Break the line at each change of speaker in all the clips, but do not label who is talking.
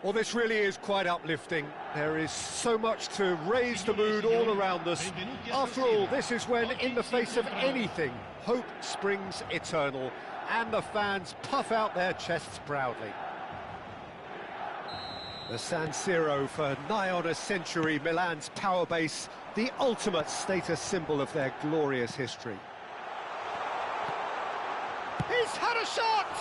Well, this really is quite uplifting. There is so much to raise the mood all around us. After all, this is when, in the face of anything, hope springs eternal, and the fans puff out their chests proudly. The San Siro, for nigh on a century, Milan's power base, the ultimate status symbol of their glorious history. He's had a shot!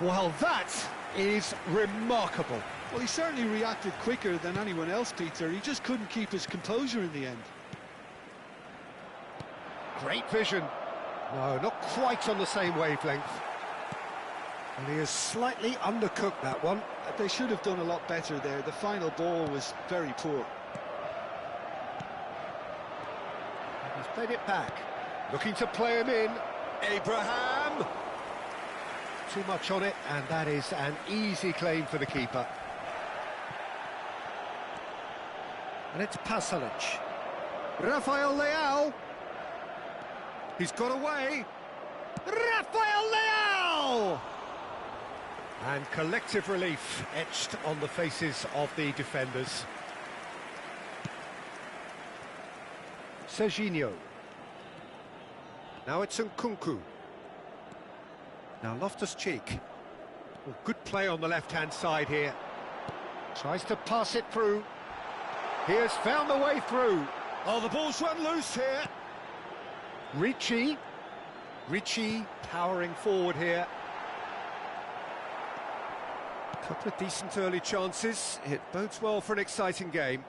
Well, that is remarkable.
Well, he certainly reacted quicker than anyone else, Peter. He just couldn't keep his composure in the end.
Great vision. No, not quite on the same wavelength. And he has slightly undercooked that one.
They should have done a lot better there. The final ball was very poor.
He's played it back. Looking to play him in. Abraham! Too much on it, and that is an easy claim for the keeper. And it's Pasalic. Rafael Leao. He's got away. Rafael Leao! And collective relief etched on the faces of the defenders. Serginho. Now it's Nkunku. Now Loftus-Cheek. Well, good play on the left-hand side here. Tries to pass it through. He has found the way through. Oh, the ball's run loose here. Ricci powering forward here. A couple of decent early chances. It bodes well for an exciting game.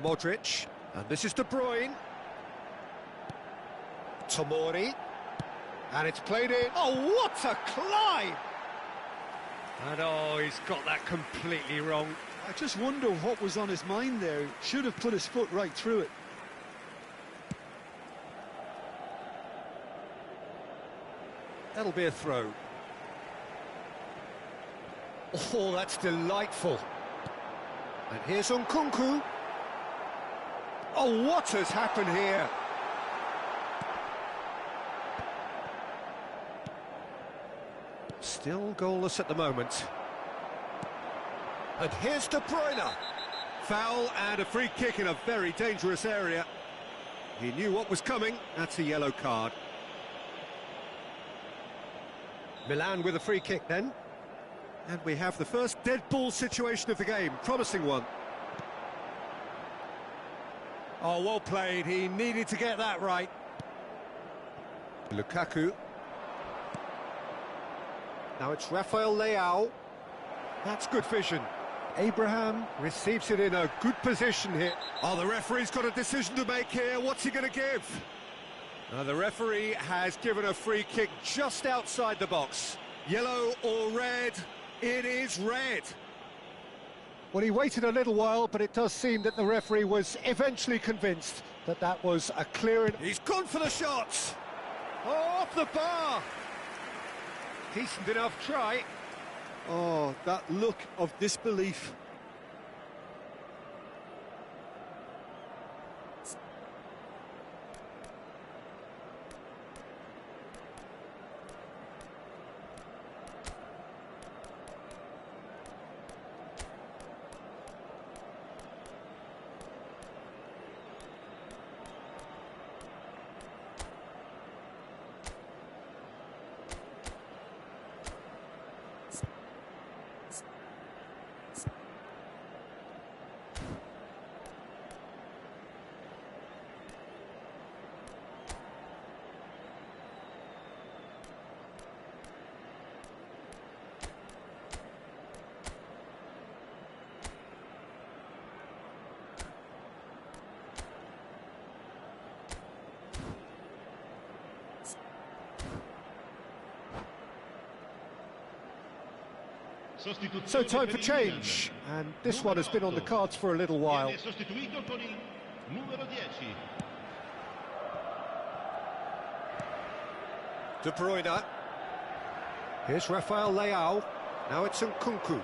Modric. And this is De Bruyne. Tomori. And it's played in. Oh, what a climb! And oh, he's got that completely wrong.
I just wonder what was on his mind there. Should have put his foot right through it.
That'll be a throw. Oh, that's delightful. And here's Nkunku. Oh, what has happened here? Still goalless at the moment. And here's De Bruyne. Foul and a free kick in a very dangerous area. He knew what was coming. That's a yellow card. Milan with a free kick then. And we have the first dead ball situation of the game. Promising one. Oh, well played. He needed to get that right. Lukaku. Now it's Rafael Leao. That's good vision. Abraham receives it in a good position here. Oh, the referee's got a decision to make here. What's he going to give? The referee has given a free kick just outside the box. Yellow or red? It is red. Well, he waited a little while, but it does seem that the referee was eventually convinced that that was a clear... He's gone for the shots! Oh, off the bar! Decent enough try.
Oh, that look of disbelief.
So time for change, and this one has been on the cards for a little while. De Bruyne. Here's Rafael Leao. Now it's Nkunku.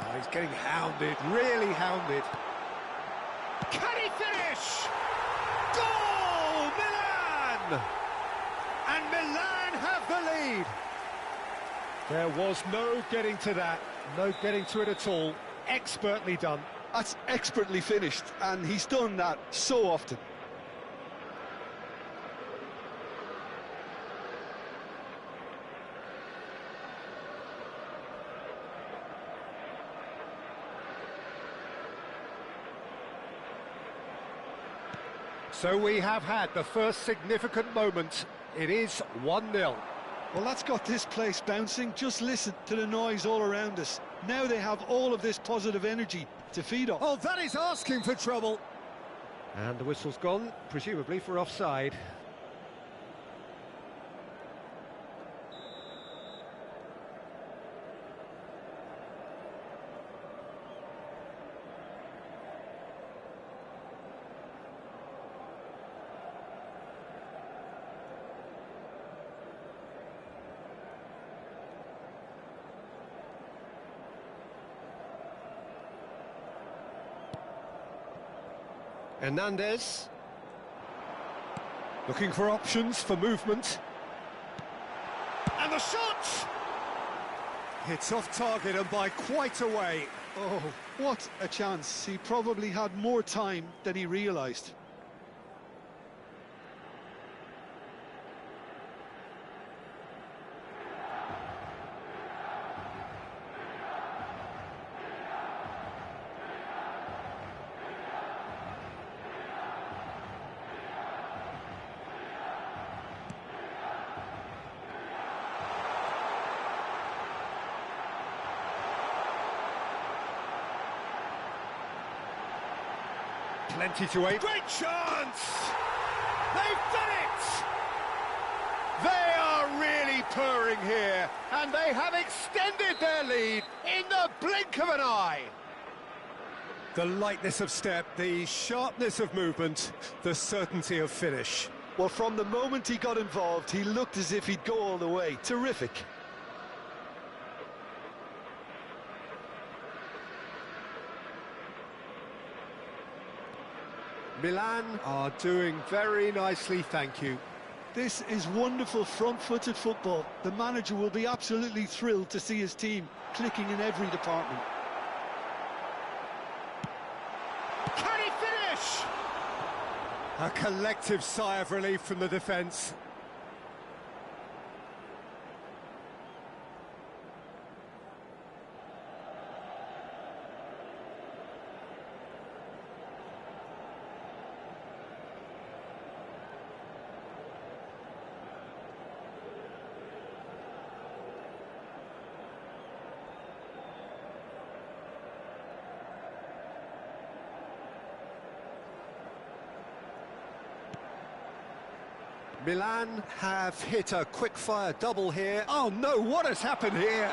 Oh, he's getting hounded, really hounded. Can he finish? Goal! Milan! And Milan have the lead. There was no getting to that, no getting to it at all. Expertly done.
That's expertly finished, and he's done that so often.
So we have had the first significant moment. It is 1-0.
Well, that's got this place bouncing. Just listen to the noise all around us. Now they have all of this positive energy to feed off.
Oh, that is asking for trouble. And the whistle's gone, presumably for offside. Hernandez. Looking for options for movement. And the shot! It's off target and by quite a way.
Oh, what a chance. He probably had more time than he realised.
Plenty to aim. Great chance! They've done it! They are really purring here, and they have extended their lead in the blink of an eye. The lightness of step, the sharpness of movement, the certainty of finish.
Well, from the moment he got involved, he looked as if he'd go all the way. Terrific.
Milan are doing very nicely, thank you.
This is wonderful front-footed football. The manager will be absolutely thrilled to see his team clicking in every department.
Can he finish? A collective sigh of relief from the defence. Milan have hit a quick-fire double here. Oh no, what has happened here?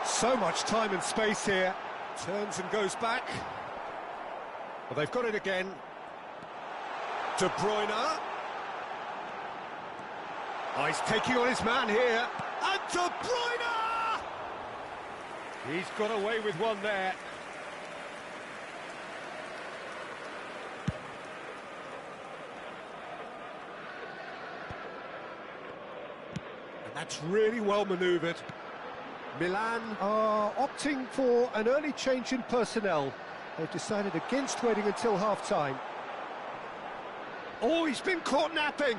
So much time and space here. Turns and goes back. Well, they've got it again. De Bruyne. Oh, he's taking on his man here. And De Bruyne! He's got away with one there. And that's really well manoeuvred. Milan are opting for an early change in personnel. They've decided against waiting until half-time. Oh, he's been caught napping.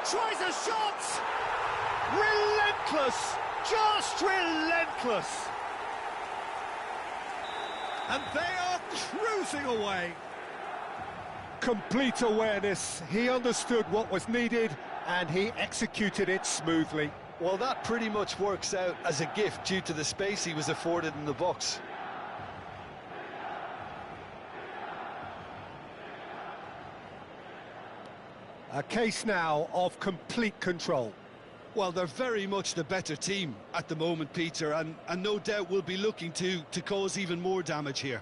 Tries a shot! Relentless! Just relentless! And they are cruising away. Complete awareness. He understood what was needed and he executed it smoothly.
Well, that pretty much works out as a gift due to the space he was afforded in the box.
A case now of complete control.
Well, they're very much the better team at the moment, Peter, and no doubt will be looking to cause even more damage here.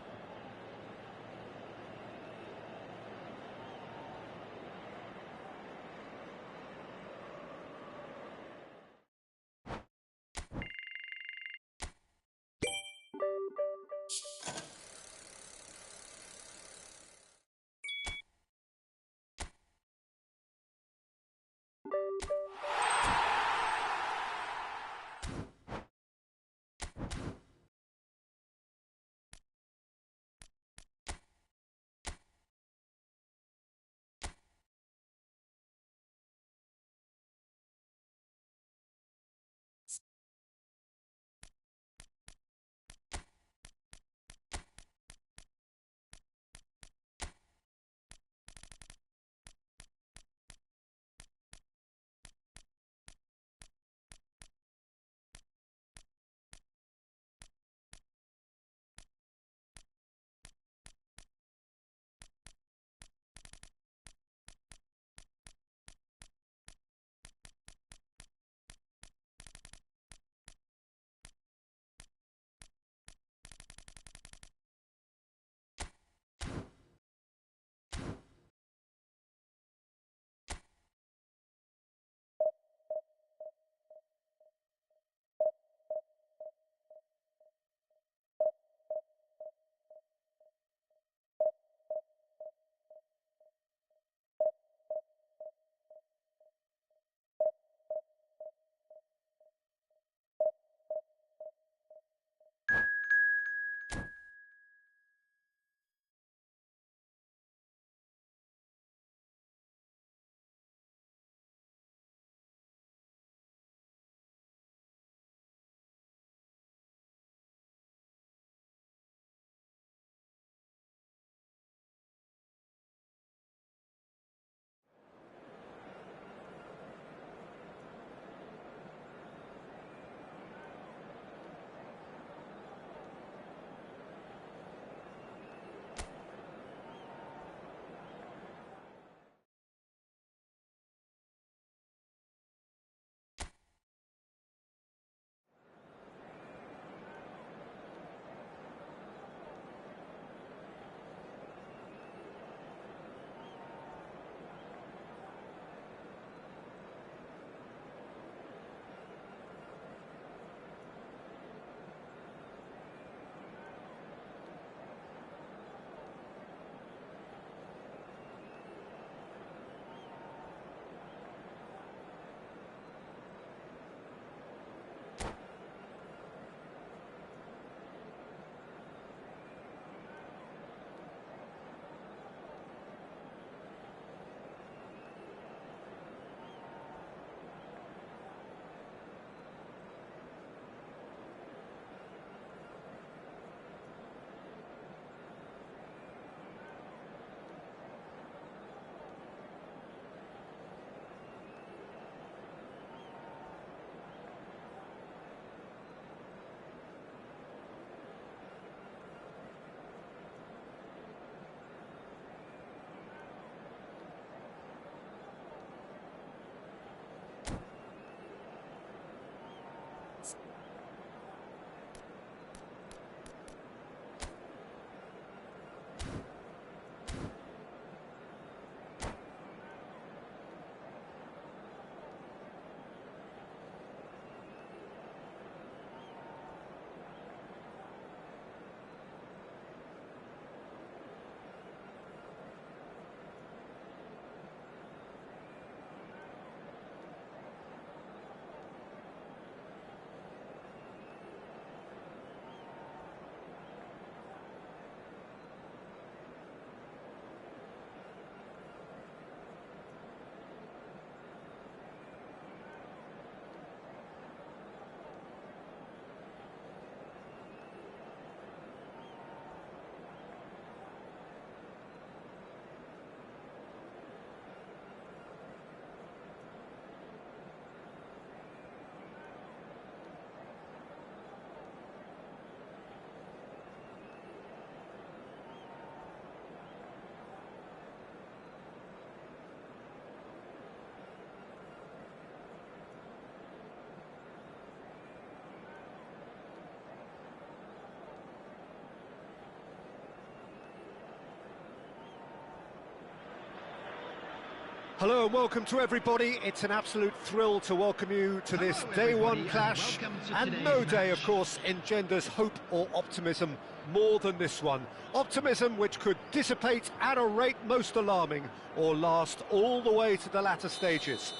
Hello and welcome to everybody. It's an absolute thrill to welcome you to this day one clash. And no day, of course, engenders hope or optimism more than this one. Optimism which could dissipate at a rate most alarming or last all the way to the latter stages.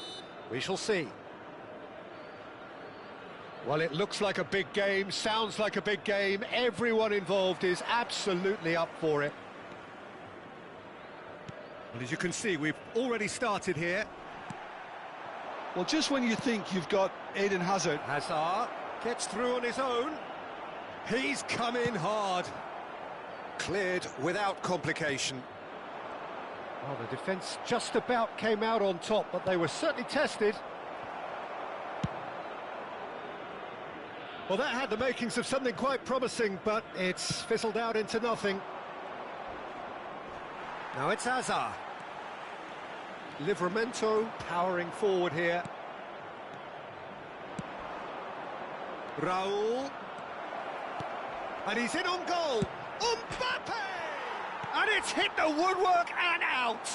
We shall see. Well, it looks like a big game, sounds like a big game. Everyone involved is absolutely up for it. Well, as you can see, we've already started here.
Well, just when you think you've got Eden Hazard.
Hazard gets through on his own. He's come in hard. Cleared without complication. Well, the defence just about came out on top, but they were certainly tested. Well, that had the makings of something quite promising, but it's fizzled out into nothing. Now it's Hazard. Livramento powering forward here. Raul. And he's in on goal. Mbappe! And it's hit the woodwork and out.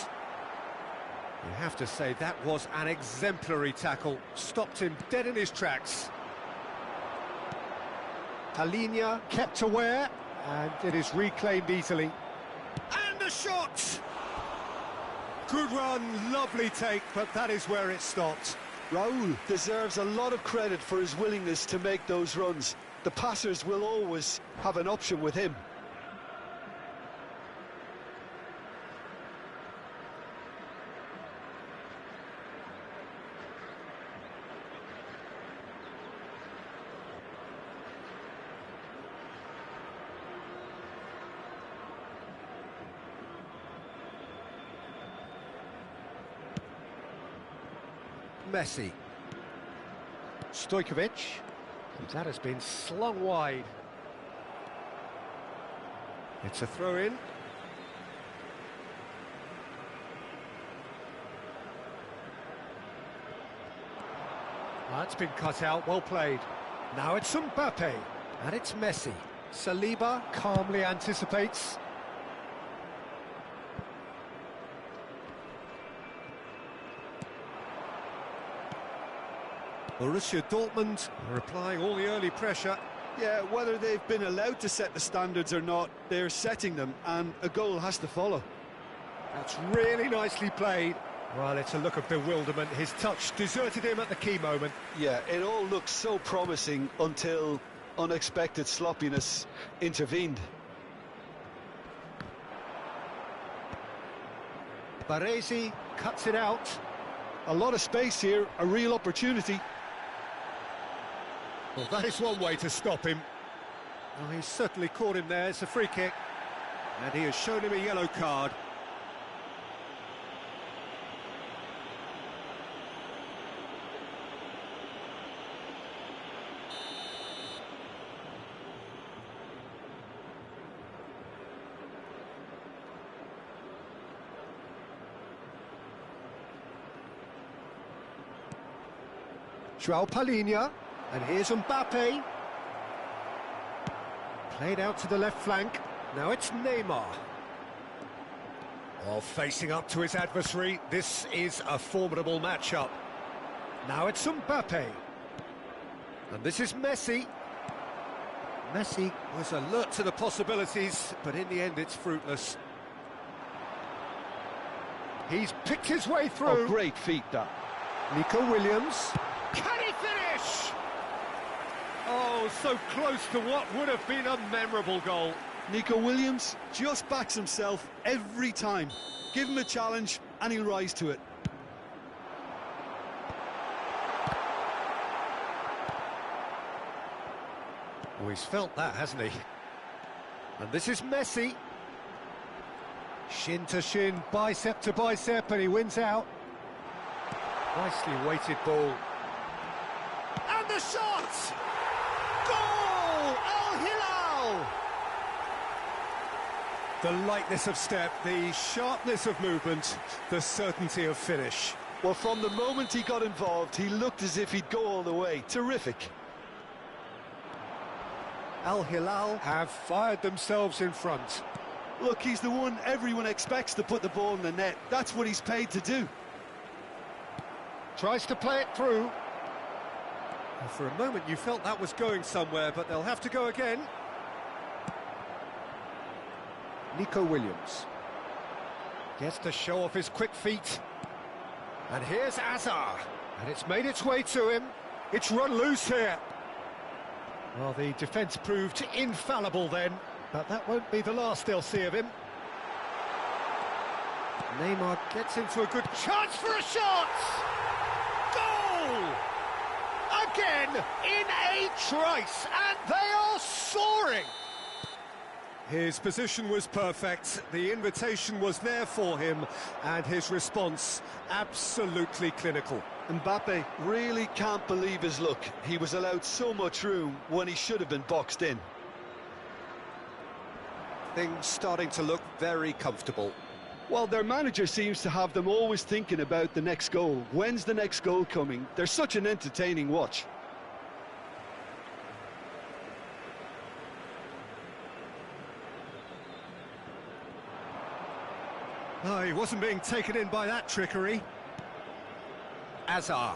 You have to say that was an exemplary tackle. Stopped him dead in his tracks. Palhinha kept aware, and it is reclaimed easily. And the shot! Good run, lovely take, but that is where it stopped.
Raul deserves a lot of credit for his willingness to make those runs. The passers will always have an option with him.
Messi. Stojkovic. And that has been slung wide. It's a throw-in. That's been cut out, well played. Now it's Mbappe. And it's Messi. Saliba calmly anticipates. Borussia Dortmund are applying all the early pressure.
Yeah, whether they've been allowed to set the standards or not, they're setting them, and a goal has to follow.
That's really nicely played. Well, it's a look of bewilderment. His touch deserted him at the key moment.
Yeah, it all looked so promising until unexpected sloppiness intervened.
Baresi cuts it out.
A lot of space here, a real opportunity.
Well, that is one way to stop him. Well, he's certainly caught him there. It's a free kick. And he has shown him a yellow card. João Palhinha. And here's Mbappe. Played out to the left flank. Now it's Neymar. Well, facing up to his adversary, this is a formidable matchup. Now it's Mbappe. And this is Messi. Messi was alert to the possibilities, but in the end it's fruitless. He's picked his way through.
Oh, great feat, that.
Nico Williams. Can he finish? Oh, so close to what would have been a memorable goal.
Nico Williams just backs himself every time. Give him a challenge and he'll rise to it.
Oh, he's felt that, hasn't he? And this is Messi. Shin to shin, bicep to bicep, and he wins out. Nicely weighted ball. And the shot! Goal! Al Hilal! The lightness of step, the sharpness of movement, the certainty of finish.
Well, from the moment he got involved, he looked as if he'd go all the way. Terrific.
Al Hilal have fired themselves in front.
Look, he's the one everyone expects to put the ball in the net. That's what he's paid to do.
Tries to play it through. Well, for a moment you felt that was going somewhere, but they'll have to go again. Nico Williams gets to show off his quick feet. And here's Azar. And it's made its way to him. It's run loose here. Well, the defence proved infallible then, but that won't be the last they'll see of him. Neymar gets into a good chance for a shot! Goal! Again, in a trice, and they are soaring! His position was perfect, the invitation was there for him, and his response absolutely clinical.
Mbappe really can't believe his luck. He was allowed so much room when he should have been boxed in.
Things starting to look very comfortable.
Well, their manager seems to have them always thinking about the next goal. When's the next goal coming? They're such an entertaining watch.
Oh, he wasn't being taken in by that trickery. Azar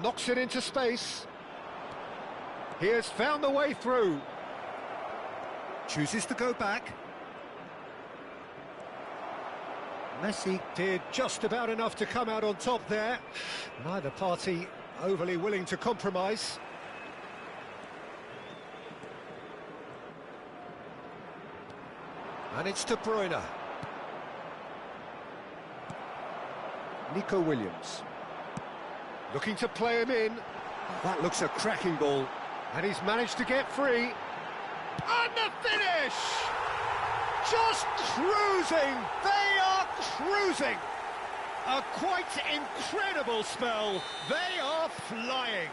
knocks it into space. He has found the way through. Chooses to go back. Messi did just about enough to come out on top there. Neither party overly willing to compromise. And it's De Bruyne. Nico Williams. Looking to play him in. Oh, that looks a cracking ball. And he's managed to get free. And the finish! Just cruising! They are cruising! A quite incredible spell. They are flying.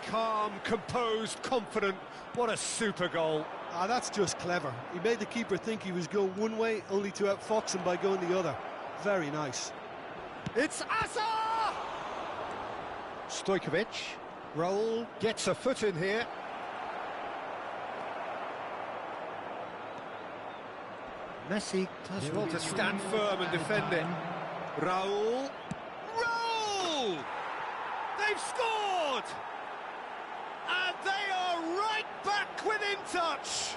Calm, composed, confident. What a super goal.
Ah, that's just clever. He made the keeper think he was going one way, only to outfox him by going the other. Very nice.
It's Azar! Stojkovic. Raul gets a foot in here. Messi does well to stand firm and defend it. Raul. Raul! They've scored! And they are right back within touch.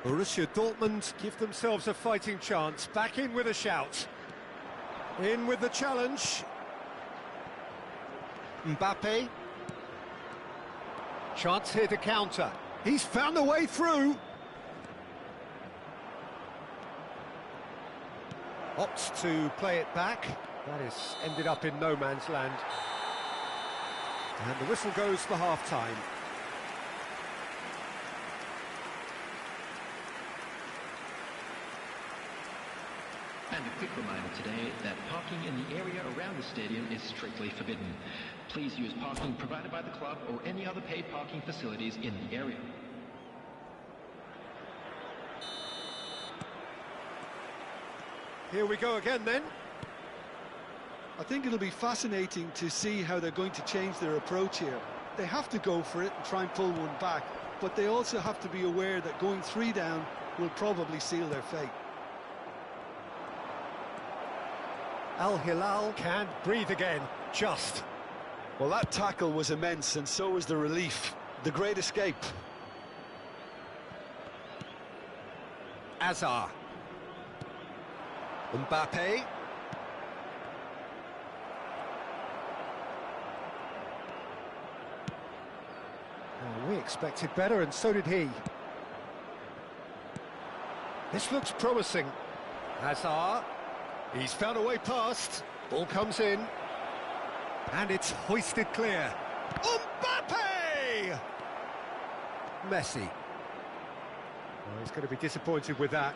Borussia Dortmund give themselves a fighting chance. Back in with a shout. In with the challenge. Mbappe. Chance here to counter. He's found a way through. Opts to play it back. That has ended up in no man's land. And the whistle goes for half-time.
And a quick reminder today that parking in the area around the stadium is strictly forbidden. Please use parking provided by the club or any other paid parking facilities in the area.
Here we go again then.
I think it'll be fascinating to see how they're going to change their approach here. They have to go for it and try and pull one back, but they also have to be aware that going 3 down will probably seal their fate.
Al Hilal can't breathe again, just.
Well, that tackle was immense, and so was the relief. The great escape.
Azar. Mbappe. Well, we expected better, and so did he. This looks promising. Hazard. He's found a way past. Ball comes in. And it's hoisted clear. Mbappe! Messi. Well, he's going to be disappointed with that.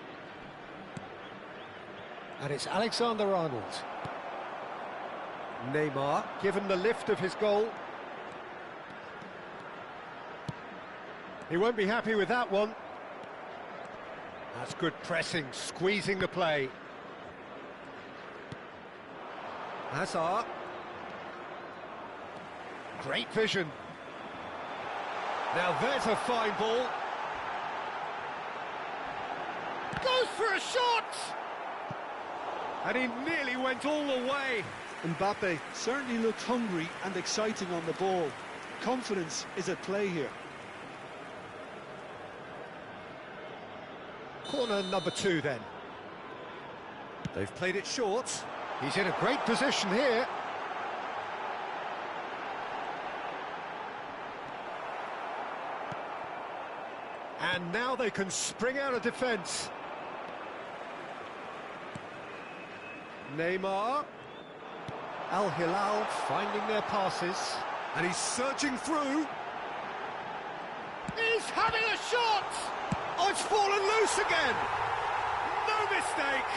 And it's Alexander-Arnold. Neymar, given the lift of his goal. He won't be happy with that one. That's good pressing, squeezing the play. Hazard. Great vision. Now there's a fine ball. Goes for a shot! And he nearly went all the way.
Mbappe certainly looked hungry and exciting on the ball. Confidence is at play here.
Corner number 2 then. They've played it short. He's in a great position here. And now they can spring out of defence. Neymar. Al Hilal finding their passes. And he's surging through. He's having a shot! Oh, it's fallen loose again! No mistake!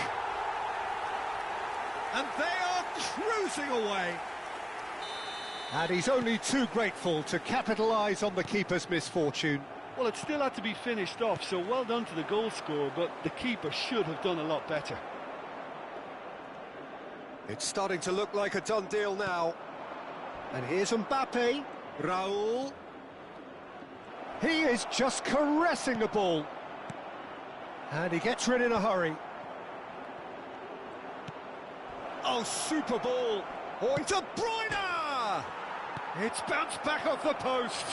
And they are cruising away. And he's only too grateful to capitalise on the keeper's misfortune.
Well, it still had to be finished off, so well done to the goal scorer, but the keeper should have done a lot better.
It's starting to look like a done deal now. And here's Mbappe. Raul. He is just caressing the ball. And he gets rid in a hurry. Oh, super ball. Oh, it's De Bruyne! It's bounced back off the post.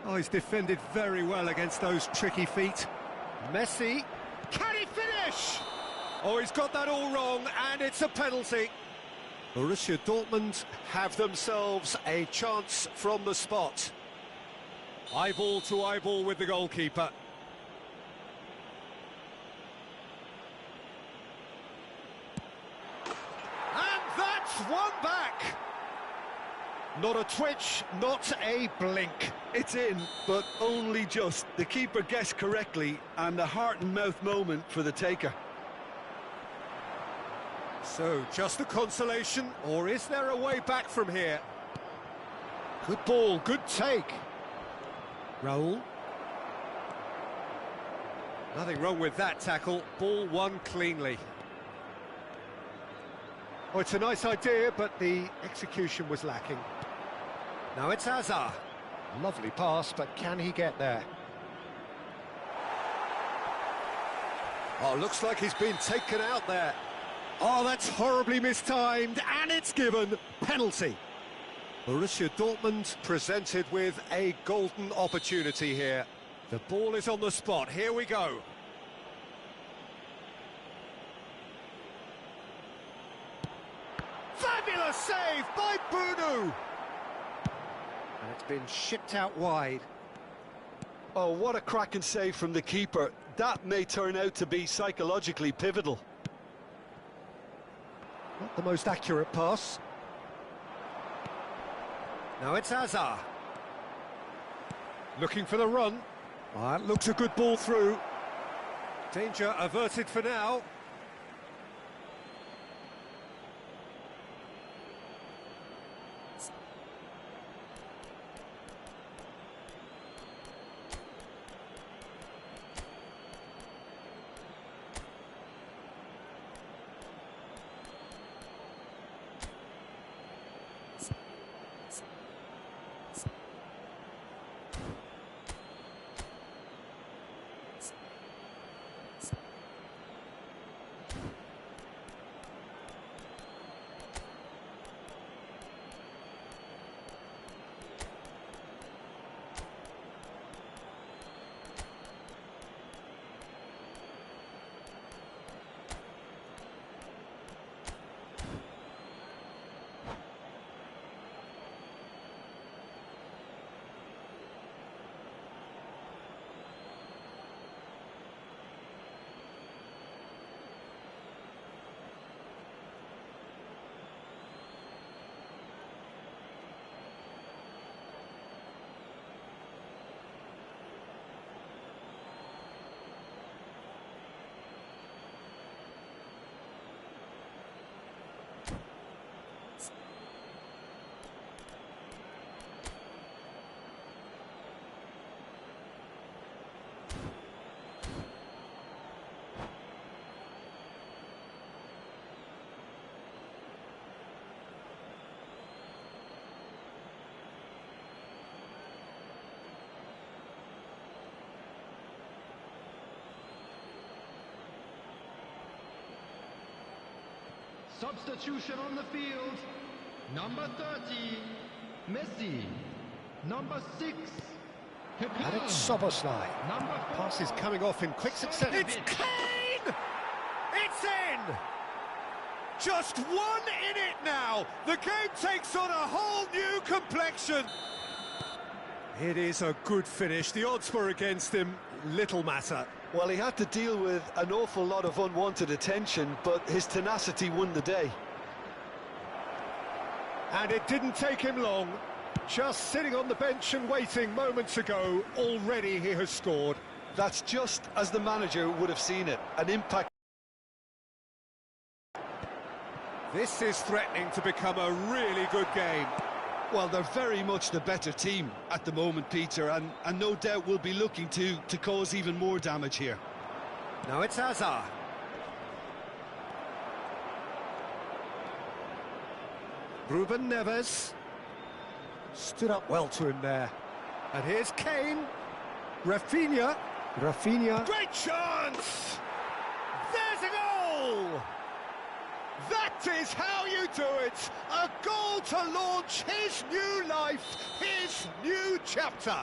Oh, he's defended very well against those tricky feet. Messi. Can he finish? Oh, he's got that all wrong, and it's a penalty. Borussia Dortmund have themselves a chance from the spot. Eyeball to eyeball with the goalkeeper. And that's one back. Not a twitch, not a blink.
It's in, but only just. The keeper guessed correctly, and a heart-and-mouth moment for the taker.
So, just a consolation, or is there a way back from here? Good ball, good take. Raul. Nothing wrong with that tackle. Ball won cleanly. Oh, it's a nice idea, but the execution was lacking. Now it's Hazard. Lovely pass, but can he get there? Oh, looks like he's been taken out there. Oh, that's horribly mistimed, and it's given. Penalty. Borussia Dortmund presented with a golden opportunity here. The ball is on the spot. Here we go. Fabulous save by Bunu. And it's been shipped out wide.
Oh, what a cracking save from the keeper. That may turn out to be psychologically pivotal.
Not the most accurate pass. Now it's Hazard. Looking for the run. That looks a good ball through. Danger averted for now.
Substitution on the field. Number 30, Messi. Number 6,
And
Pepe.
it's Soboslai.
Number 4,
Pass is coming off in quick succession. It's Kane! It's in! Just one in it now. The game takes on a whole new complexion. It is a good finish. The odds were against him. Little matter.
Well, he had to deal with an awful lot of unwanted attention, but his tenacity won the day.
And it didn't take him long. Just sitting on the bench and waiting moments ago, already he has scored.
That's just as the manager would have seen it, an impact.
This is threatening to become a really good game.
Well, they're very much the better team at the moment, Peter, and no doubt will be looking to cause even more damage here.
Now it's Hazard. Ruben Neves. Stood up well to him there. And here's Kane. Rafinha. Great chance! There's a goal! That is how you do it! A goal to launch his new life, his new chapter.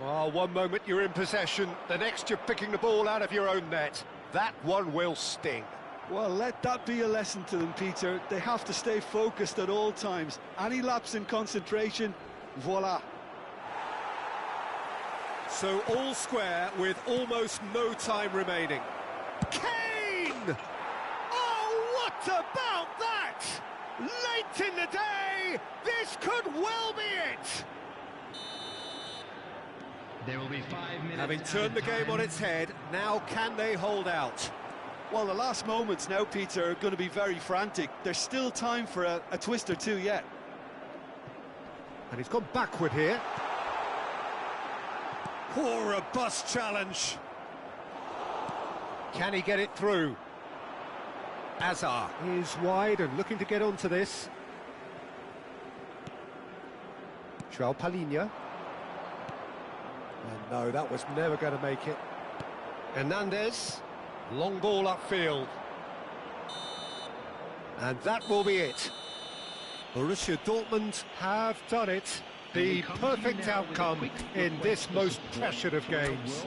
Oh, one moment you're in possession, the next you're picking the ball out of your own net. That one will sting.
Well, let that be a lesson to them, Peter. They have to stay focused at all times. Any lapse in concentration, voila.
So all square with almost no time remaining. Kane! Oh, what about that? Late in the day, this could well be it.
There will be 5 minutes.
Having turned the game on its head, now can they hold out?
Well, the last moments now, Peter, are going to be very frantic. There's still time for a twist or two yet.
And he's gone backward here. Poor robust challenge. Can he get it through? Hazard is wide and looking to get onto this. João Palhinha. And no, that was never going to make it. Hernandez. Long ball upfield. And that will be it. Borussia Dortmund have done it. The perfect outcome in this most pressured of games.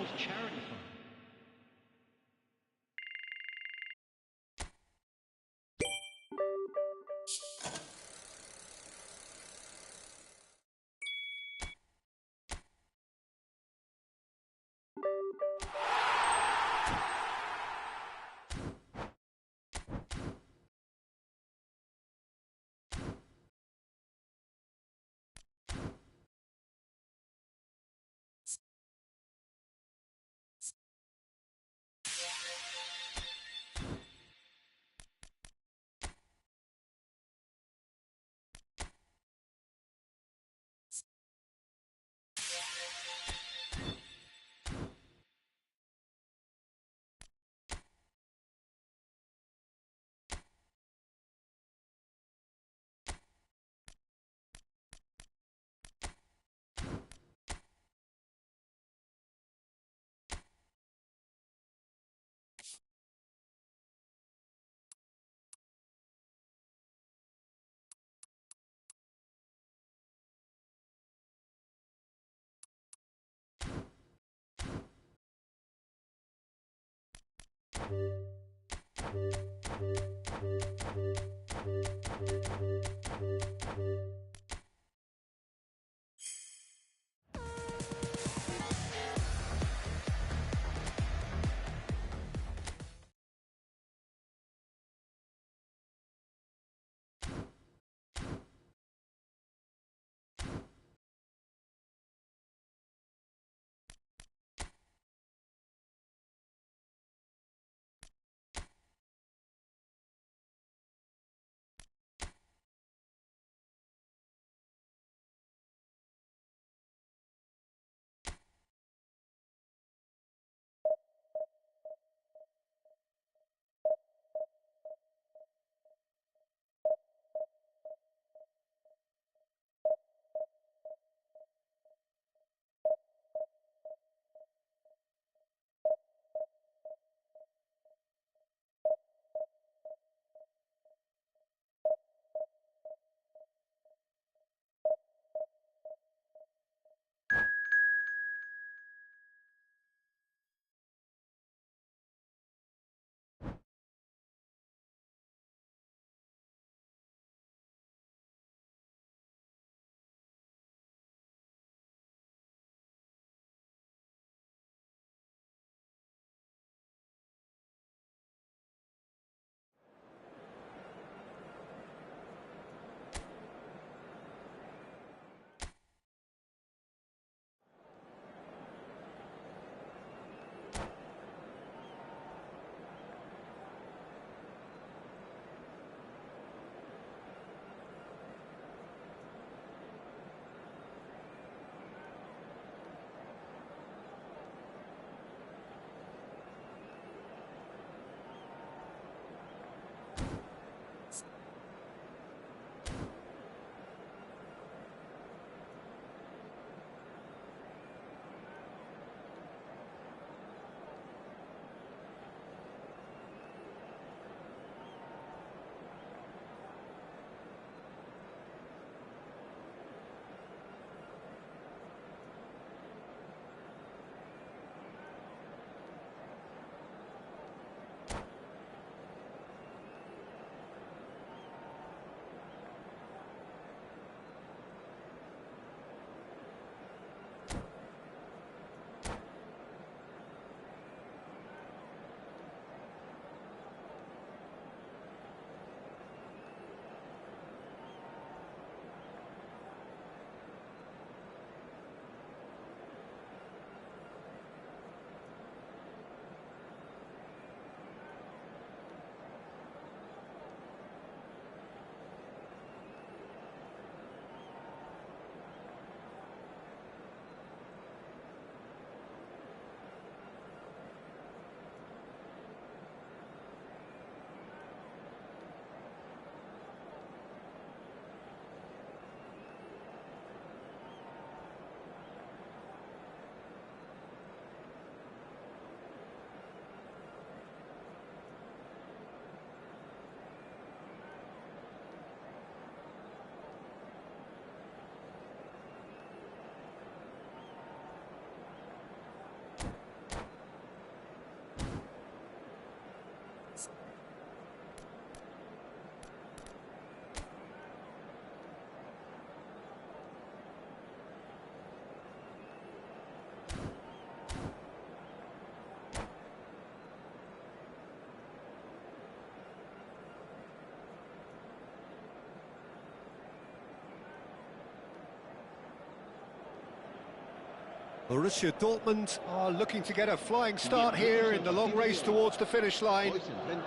Borussia Dortmund are looking to get a flying start here in the long race towards the finish line.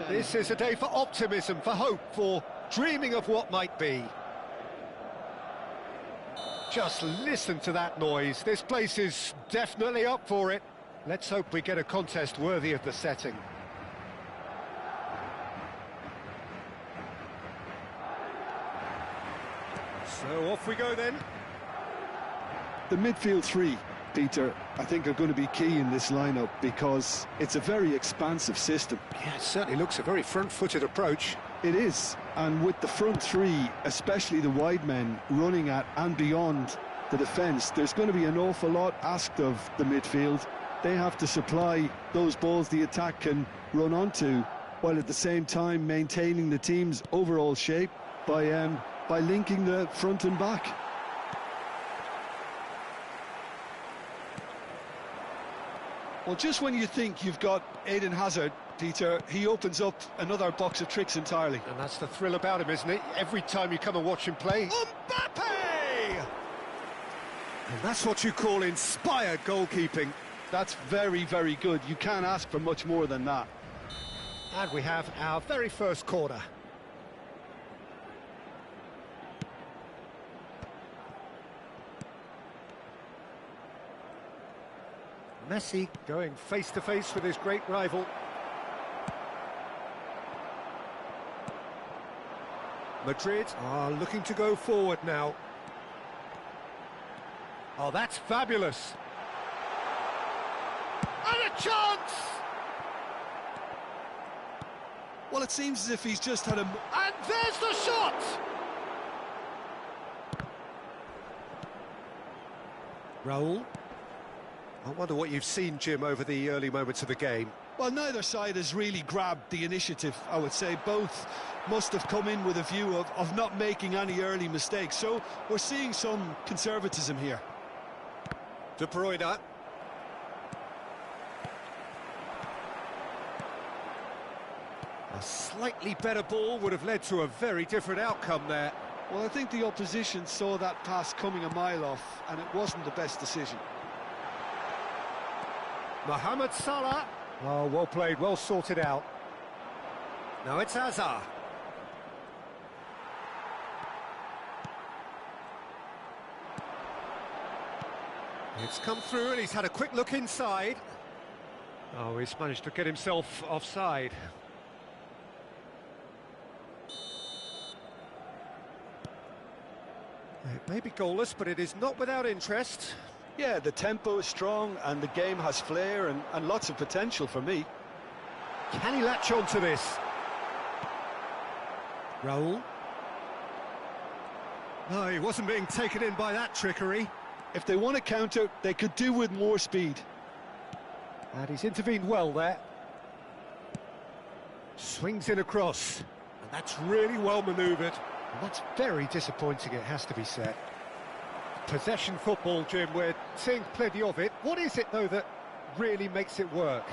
This is a day for optimism, for hope, for dreaming of what might be. Just listen to that noise. This place is definitely up for it. Let's hope we get a contest worthy of the setting. So off we go then.
The midfield three, Peter, I think are going to be key in this lineup because it's a very expansive system.
Yeah, it certainly looks a very front-footed approach.
It is, and with the front three, especially the wide men, running at and beyond the defence, there's going to be an awful lot asked of the midfield. They have to supply those balls the attack can run onto, while at the same time maintaining the team's overall shape by linking the front and back. Well, just when you think you've got Eden Hazard, Peter, he opens up another box of tricks entirely.
And that's the thrill about him, isn't it? Every time you come and watch him play. Mbappe! And that's what you call inspired goalkeeping.
That's very, very good. You can't ask for much more than that.
And we have our very first corner. Messi going face-to-face with his great rival. Madrid are looking to go forward now. Oh, that's fabulous. And a chance!
Well, it seems as if he's just had a...
And there's the shot! Raul. I wonder what you've seen, Jim, over the early moments of the game.
Well, neither side has really grabbed the initiative, I would say. Both must have come in with a view of not making any early mistakes. So we're seeing some conservatism here.
De Bruyne. A slightly better ball would have led to a very different outcome there.
Well, I think the opposition saw that pass coming a mile off, and it wasn't the best decision.
Mohamed Salah. Oh, well played, well sorted out. Now it's Hazard. It's come through and he's had a quick look inside. Oh, he's managed to get himself offside. It may be goalless, but it is not without interest.
Yeah, the tempo is strong and the game has flair and lots of potential for me.
Can he latch on to this? Raul. No, he wasn't being taken in by that trickery.
If they want to counter, they could do with more speed.
And he's intervened well there. Swings in across. And that's really well manoeuvred. And that's very disappointing, it has to be said. Possession football, Jim, we're seeing plenty of it. What is it, though, that really makes it work?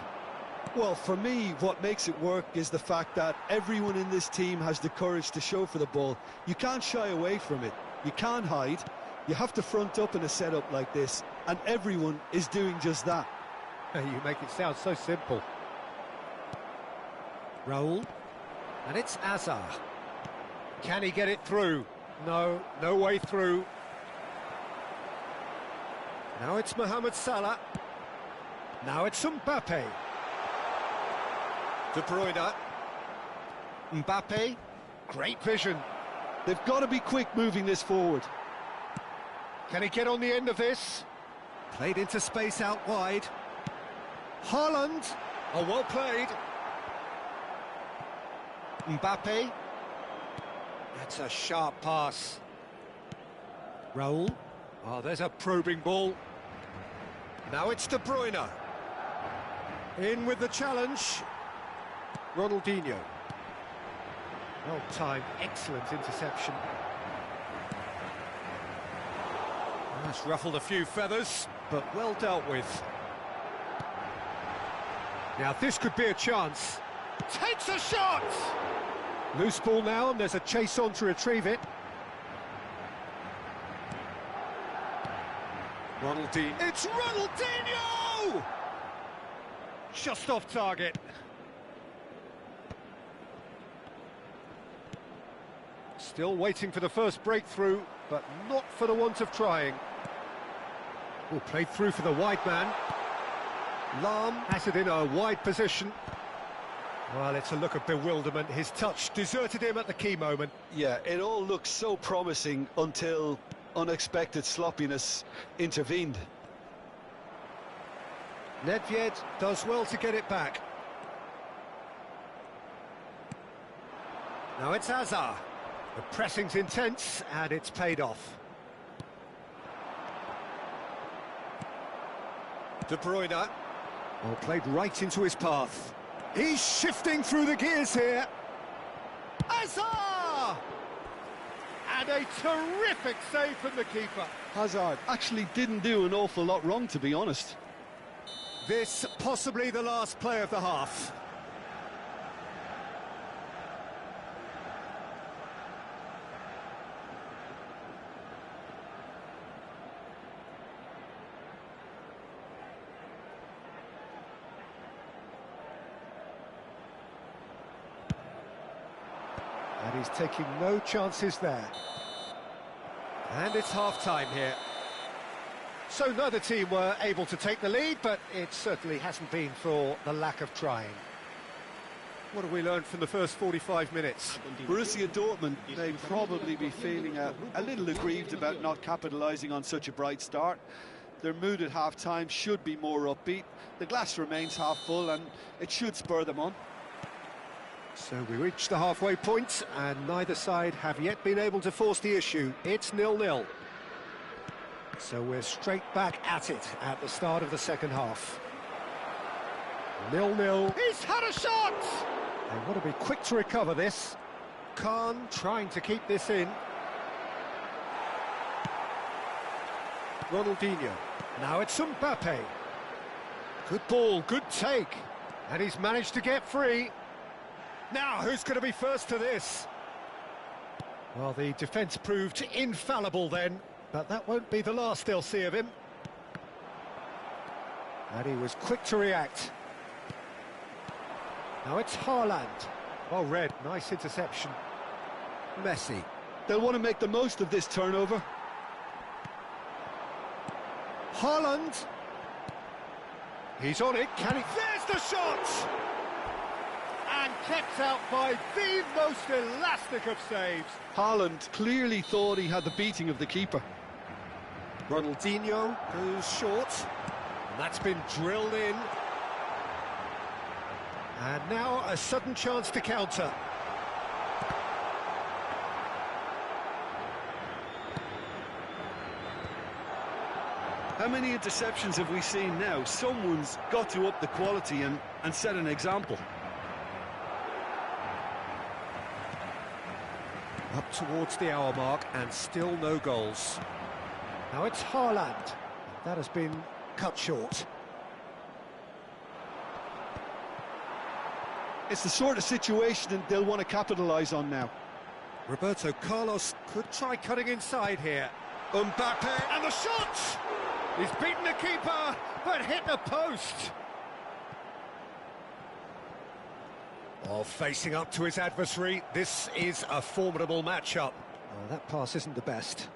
Well, for me, what makes it work is the fact that everyone in this team has the courage to show for the ball. You can't shy away from it. You can't hide. You have to front up in a setup like this, and everyone is doing just that.
You make it sound so simple. Raul. And it's Hazard. Can he get it through? No, no way through. Now it's Mohamed Salah. Now it's Mbappe. De Bruyne. Mbappe. Great vision.
They've got to be quick moving this forward.
Can he get on the end of this? Played into space out wide. Haaland. Oh, well played. Mbappe. That's a sharp pass. Raul. Oh, there's a probing ball. Now it's De Bruyne. In with the challenge. Ronaldinho. Well timed, excellent interception. That's ruffled a few feathers, but well dealt with. Now this could be a chance. Takes a shot! Loose ball now, and there's a chase on to retrieve it. Ronaldinho. It's Ronaldinho! Just off target. Still waiting for the first breakthrough, but not for the want of trying. Oh, played through for the wide man. Lahm has it in a wide position. Well, it's a look of bewilderment. His touch deserted him at the key moment.
Yeah, it all looked so promising until unexpected sloppiness intervened.
Nedved does well to get it back. Now it's Hazard. The pressing's intense, and it's paid off. De Bruyne. Well, played right into his path. He's shifting through the gears here. Hazard! And a terrific save from the keeper.
Hazard actually didn't do an awful lot wrong, to be honest.
This possibly the last play of the half. And he's taking no chances there. And it's half-time here. So neither team were able to take the lead, but it certainly hasn't been for the lack of trying. What have we learned from the first 45 minutes?
Borussia Dortmund may probably be feeling a little aggrieved about not capitalising on such a bright start. Their mood at half-time should be more upbeat. The glass remains half full, and it should spur them on.
So we reach the halfway point, and neither side have yet been able to force the issue. It's 0-0. So we're straight back at it at the start of the second half. 0-0. He's had a shot! They want to be quick to recover this. Khan trying to keep this in. Ronaldinho. Now it's Mbappe. Good ball, good take. And he's managed to get free. Now, who's going to be first to this? Well, the defence proved infallible then, but that won't be the last they'll see of him. And he was quick to react. Now it's Haaland. Well read, nice interception. Messi.
They'll want to make the most of this turnover.
Haaland. He's on it, can he? There's the shot! And kept out by the most elastic of saves.
Haaland clearly thought he had the beating of the keeper.
Ronaldinho goes short. And that's been drilled in. And now a sudden chance to counter.
How many interceptions have we seen now? Someone's got to up the quality and set an example.
Up towards the hour mark and still no goals. Now it's Haaland. That has been cut short.
It's the sort of situation that they'll want to capitalise on now.
Roberto Carlos could try cutting inside here. Mbappe, and the shot! He's beaten the keeper, but hit the post. While facing up to his adversary, this is a formidable matchup. Well, that pass isn't the best.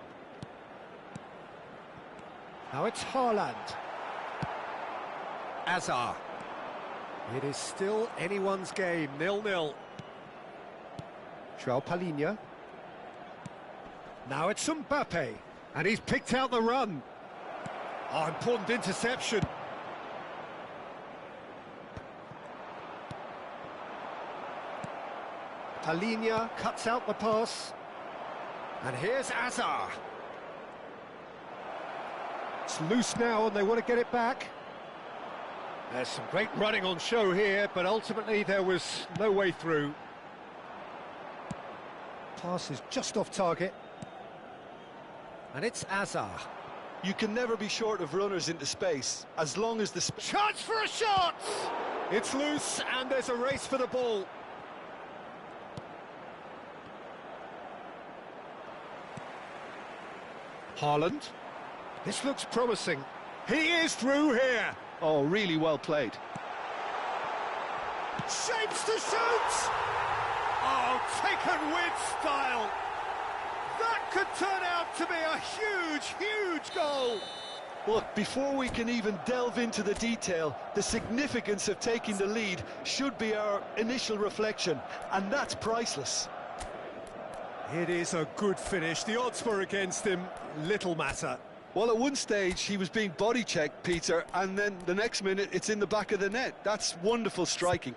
Now it's Haaland. Hazard. It is still anyone's game, 0-0. João Palhinha. Now it's Mbappe, and he's picked out the run. Oh, important interception. Palhinha cuts out the pass. And here's Hazard. It's loose now and they want to get it back. There's some great running on show here, but ultimately there was no way through. Pass is just off target. And it's Hazard.
You can never be short of runners into space, as long as the...
Chance for a shot! It's loose and there's a race for the ball. Haaland. This looks promising. He is through here.
Oh, really well played.
Shapes to shoot! Oh, taken with style. That could turn out to be a huge, huge goal.
Look, before we can even delve into the detail, the significance of taking the lead should be our initial reflection, and that's priceless.
It is a good finish. The odds were against him. Little matter.
Well, at one stage, he was being body-checked, Peter, and then the next minute, it's in the back of the net. That's wonderful striking.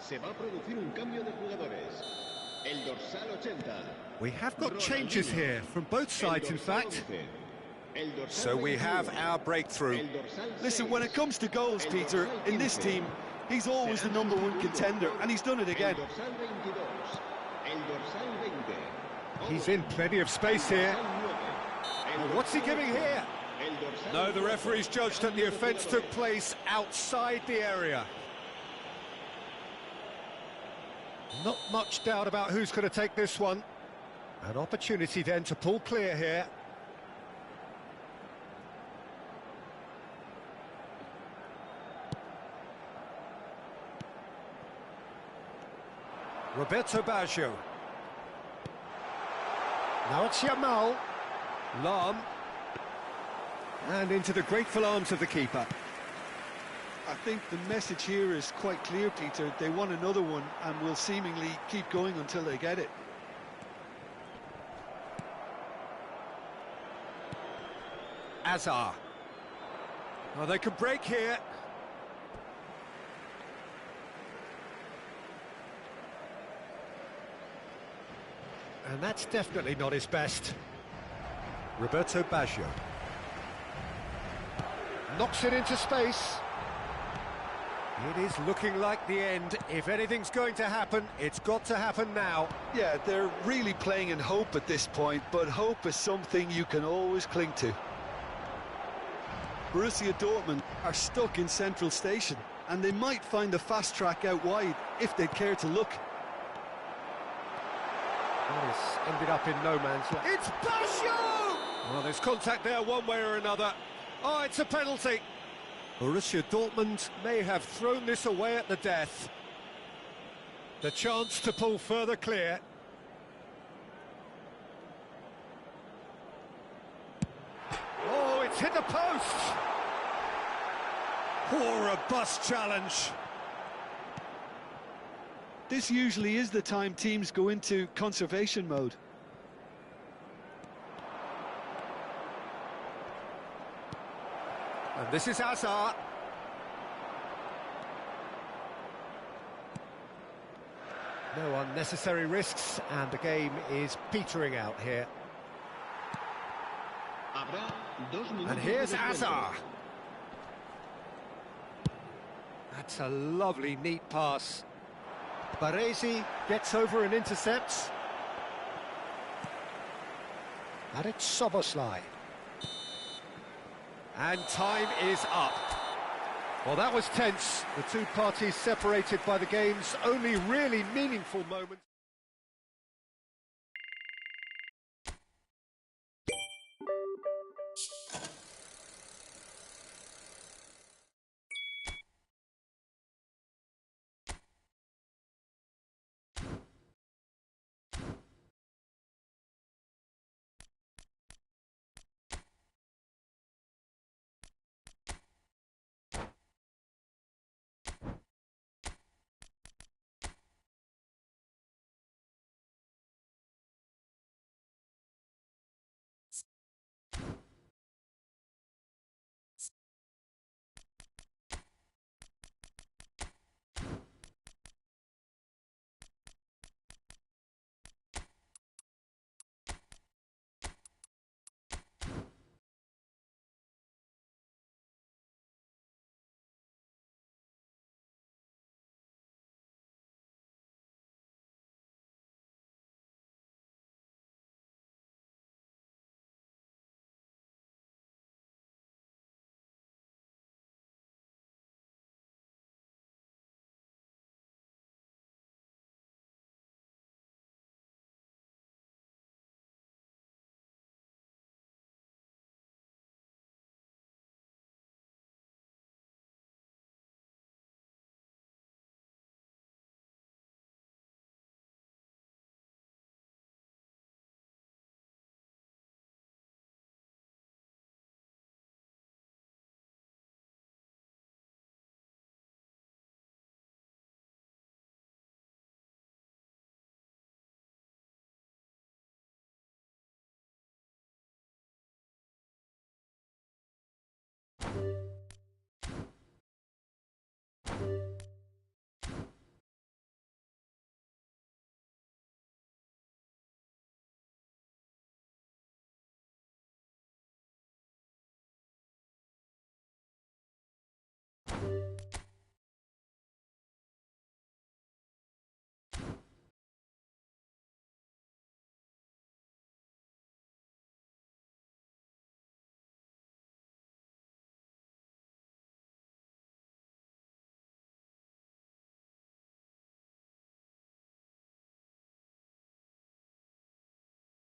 Se va a producir un cambio de jugadores. El dorsal 80.
We have got changes here from both sides, in fact. So we have our breakthrough.
Listen, when it comes to goals, Peter, in this team, he's always the #1 contender, and he's done it again.
He's in plenty of space here. Well, what's he giving here? No, the referee's judged that the offence took place outside the area. Not much doubt about who's going to take this one. An opportunity then to pull clear here. Roberto Baggio. Now it's Yamal. Lam. And into the grateful arms of the keeper.
I think the message here is quite clear, Peter. They want another one and will seemingly keep going until they get it.
Azar. Oh, they can break here. And that's definitely not his best. Roberto Baggio. Knocks it into space. It is looking like the end. If anything's going to happen, it's got to happen now.
Yeah, they're really playing in hope at this point, but hope is something you can always cling to. Borussia Dortmund are stuck in central station, and they might find a fast track out wide if they'd care to look.
That has ended up in no man's land. It's Baggio! Well, there's contact there one way or another. Oh, it's a penalty. Borussia Dortmund may have thrown this away at the death. The chance to pull further clear. Oh, it's hit the post! Poor robust challenge.
This usually is the time teams go into conservation mode.
And this is Azar. No unnecessary risks, and the game is petering out here. And here's Azar. That's a lovely, neat pass. Baresi gets over and intercepts. And it's Soboslai. And time is up. Well, that was tense. The two parties separated by the game's only really meaningful moment.